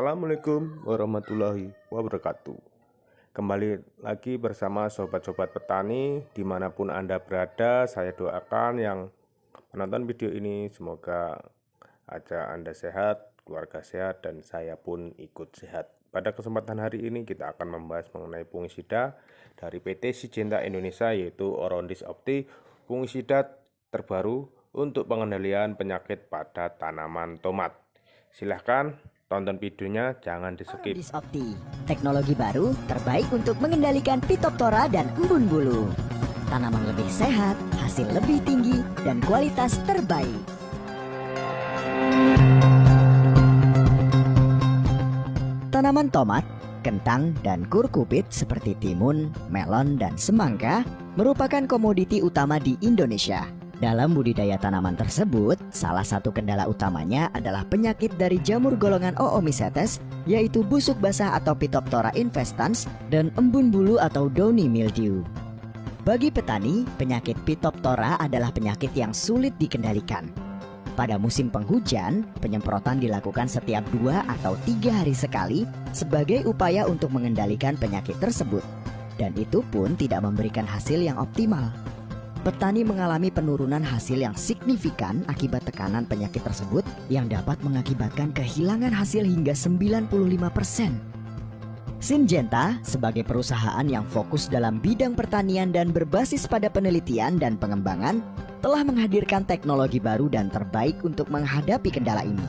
Assalamualaikum warahmatullahi wabarakatuh. Kembali lagi bersama sobat-sobat petani dimanapun Anda berada. Saya doakan yang menonton video ini semoga aja Anda sehat, keluarga sehat, dan saya pun ikut sehat. Pada kesempatan hari ini kita akan membahas mengenai fungisida dari PT Syngenta Indonesia, yaitu Orondis Opti, fungisida terbaru untuk pengendalian penyakit pada tanaman tomat. Silahkan tonton videonya, jangan di skip. Orondis Opti, teknologi baru terbaik untuk mengendalikan Phytophthora dan embun bulu. Tanaman lebih sehat, hasil lebih tinggi, dan kualitas terbaik. Tanaman tomat, kentang, dan kurkupit seperti timun, melon, dan semangka merupakan komoditi utama di Indonesia. Dalam budidaya tanaman tersebut, salah satu kendala utamanya adalah penyakit dari jamur golongan Oomycetes, yaitu busuk basah atau Phytophthora infestans dan embun bulu atau downy mildew. Bagi petani, penyakit Phytophthora adalah penyakit yang sulit dikendalikan. Pada musim penghujan, penyemprotan dilakukan setiap 2 atau 3 hari sekali sebagai upaya untuk mengendalikan penyakit tersebut. Dan itu pun tidak memberikan hasil yang optimal. Petani mengalami penurunan hasil yang signifikan akibat tekanan penyakit tersebut yang dapat mengakibatkan kehilangan hasil hingga 95%. Syngenta sebagai perusahaan yang fokus dalam bidang pertanian dan berbasis pada penelitian dan pengembangan telah menghadirkan teknologi baru dan terbaik untuk menghadapi kendala ini.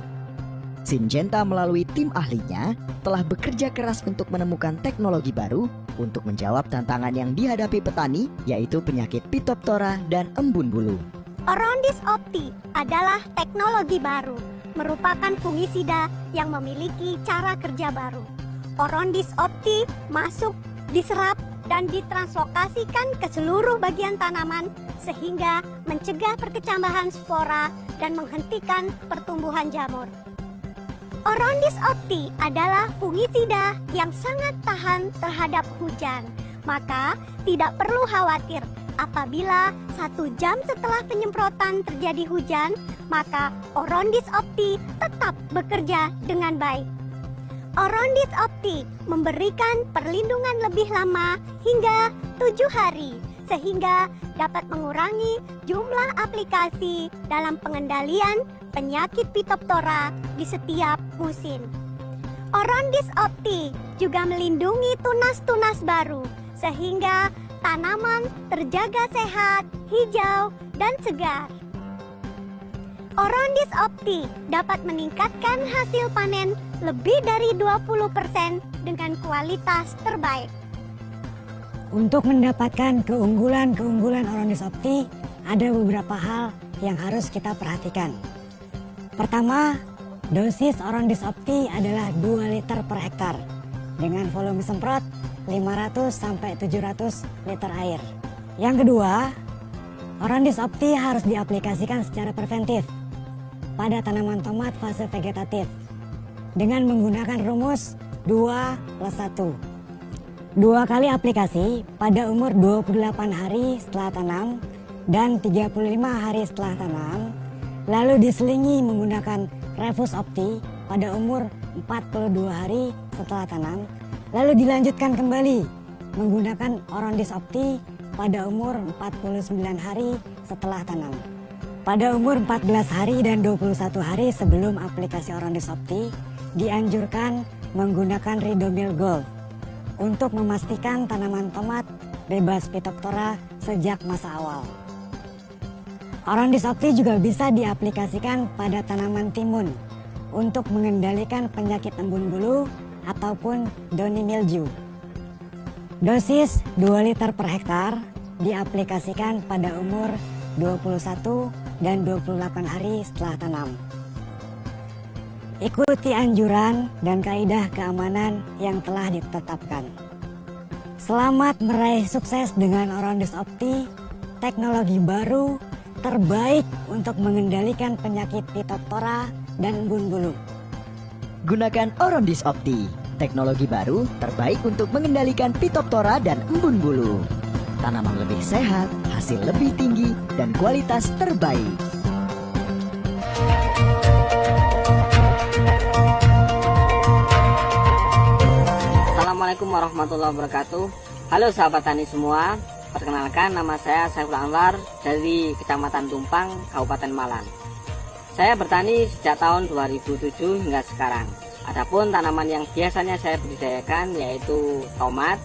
Syngenta melalui tim ahlinya telah bekerja keras untuk menemukan teknologi baru untuk menjawab tantangan yang dihadapi petani, yaitu penyakit Phytophthora dan embun bulu. Orondis Opti adalah teknologi baru, merupakan fungisida yang memiliki cara kerja baru. Orondis Opti masuk, diserap, dan ditranslokasikan ke seluruh bagian tanaman sehingga mencegah perkecambahan spora dan menghentikan pertumbuhan jamur. Orondis Opti adalah fungisida yang sangat tahan terhadap hujan, maka tidak perlu khawatir apabila 1 jam setelah penyemprotan terjadi hujan, maka Orondis Opti tetap bekerja dengan baik. Orondis Opti memberikan perlindungan lebih lama hingga 7 hari, sehingga dapat mengurangi jumlah aplikasi dalam pengendalian penyakit Phytophthora di setiap musim. Orondis Opti juga melindungi tunas-tunas baru sehingga tanaman terjaga sehat, hijau, dan segar. Orondis Opti dapat meningkatkan hasil panen lebih dari 20% dengan kualitas terbaik. Untuk mendapatkan keunggulan Orondis Opti, ada beberapa hal yang harus kita perhatikan. Pertama, dosis Orondis Opti adalah 2 liter per hektar dengan volume semprot 500-700 liter air. Yang kedua, Orondis Opti harus diaplikasikan secara preventif pada tanaman tomat fase vegetatif dengan menggunakan rumus 2+1. 2 kali aplikasi pada umur 28 hari setelah tanam dan 35 hari setelah tanam, lalu diselingi menggunakan Revus Opti pada umur 42 hari setelah tanam, lalu dilanjutkan kembali menggunakan Orondis Opti pada umur 49 hari setelah tanam. Pada umur 14 hari dan 21 hari sebelum aplikasi Orondis Opti, dianjurkan menggunakan Ridomil Gold untuk memastikan tanaman tomat bebas Phytophthora sejak masa awal. Orondis Opti juga bisa diaplikasikan pada tanaman timun untuk mengendalikan penyakit embun bulu ataupun downy mildew. Dosis 2 liter per hektar diaplikasikan pada umur 21 dan 28 hari setelah tanam. Ikuti anjuran dan kaidah keamanan yang telah ditetapkan. Selamat meraih sukses dengan Orondis Opti, teknologi baru terbaik untuk mengendalikan penyakit Phytophthora dan embun bulu. Gunakan Orondis Opti, teknologi baru terbaik untuk mengendalikan Phytophthora dan embun bulu. Tanaman lebih sehat, hasil lebih tinggi, dan kualitas terbaik. Assalamualaikum warahmatullahi wabarakatuh. Halo sahabat tani semua, perkenalkan nama saya Saiful Anwar dari Kecamatan Tumpang, Kabupaten Malang. Saya bertani sejak tahun 2007 hingga sekarang. Adapun tanaman yang biasanya saya budidayakan yaitu tomat,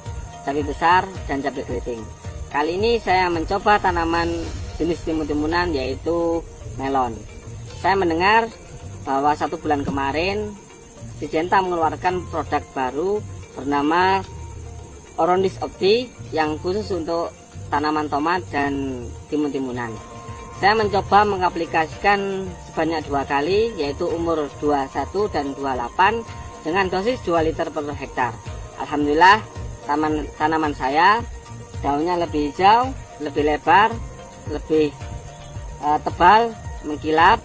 cabai besar, dan cabai keriting. Kali ini saya mencoba tanaman jenis timun-timunan yaitu melon. Saya mendengar bahwa 1 bulan kemarin Syngenta mengeluarkan produk baru bernama Orondis Opti yang khusus untuk tanaman tomat dan timun-timunan. Saya mencoba mengaplikasikan sebanyak 2 kali, yaitu umur 21 dan 28 dengan dosis 2 liter per hektar. Alhamdulillah tanaman saya daunnya lebih hijau, lebih lebar, lebih tebal, mengkilap,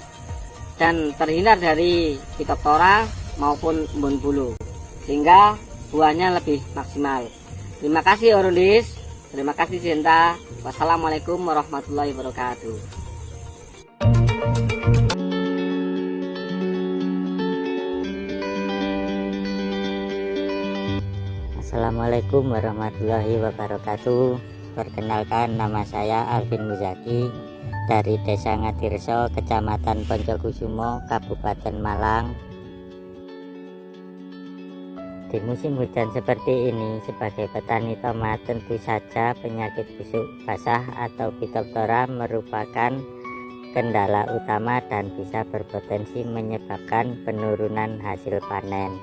dan terhindar dari Phytophthora maupun embun bulu, sehingga buahnya lebih maksimal. Terima kasih Orondis, terima kasih Syngenta. Wassalamualaikum warahmatullahi wabarakatuh. Assalamualaikum warahmatullahi wabarakatuh. Perkenalkan, nama saya Alvin Muzaki dari Desa Ngatirso, Kecamatan Poncokusumo, Kabupaten Malang. Di musim hujan seperti ini, sebagai petani tomat tentu saja penyakit busuk basah atau Phytophthora merupakan kendala utama dan bisa berpotensi menyebabkan penurunan hasil panen.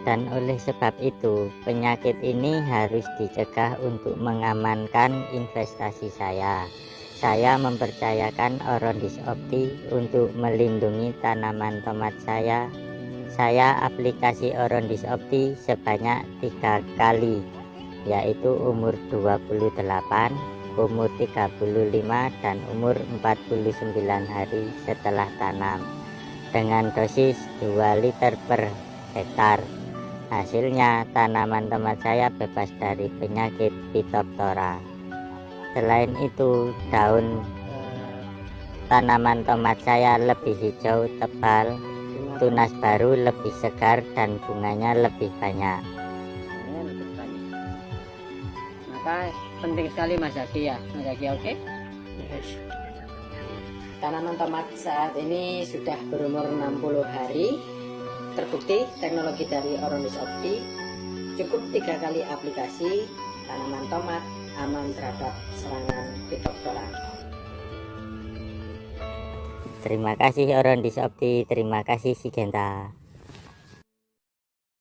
Dan oleh sebab itu, penyakit ini harus dicegah untuk mengamankan investasi saya. Saya mempercayakan Orondis Opti untuk melindungi tanaman tomat saya. Saya aplikasi Orondis Opti sebanyak 3 kali, yaitu umur 28, umur 35, dan umur 49 hari setelah tanam, dengan dosis 2 liter per hektar. Hasilnya tanaman tomat saya bebas dari penyakit Phytophthora. Selain itu, daun tanaman tomat saya lebih hijau tebal, tunas baru lebih segar, dan bunganya lebih banyak. Maka penting sekali Mas Zaki ya, Mas Zaki, oke? Tanaman tomat saat ini sudah berumur 60 hari. Terbukti teknologi dari Orondis Opti, cukup 3 kali aplikasi, tanaman tomat aman terhadap serangan Phytophthora. Terima kasih Orondis Opti, terima kasih Syngenta.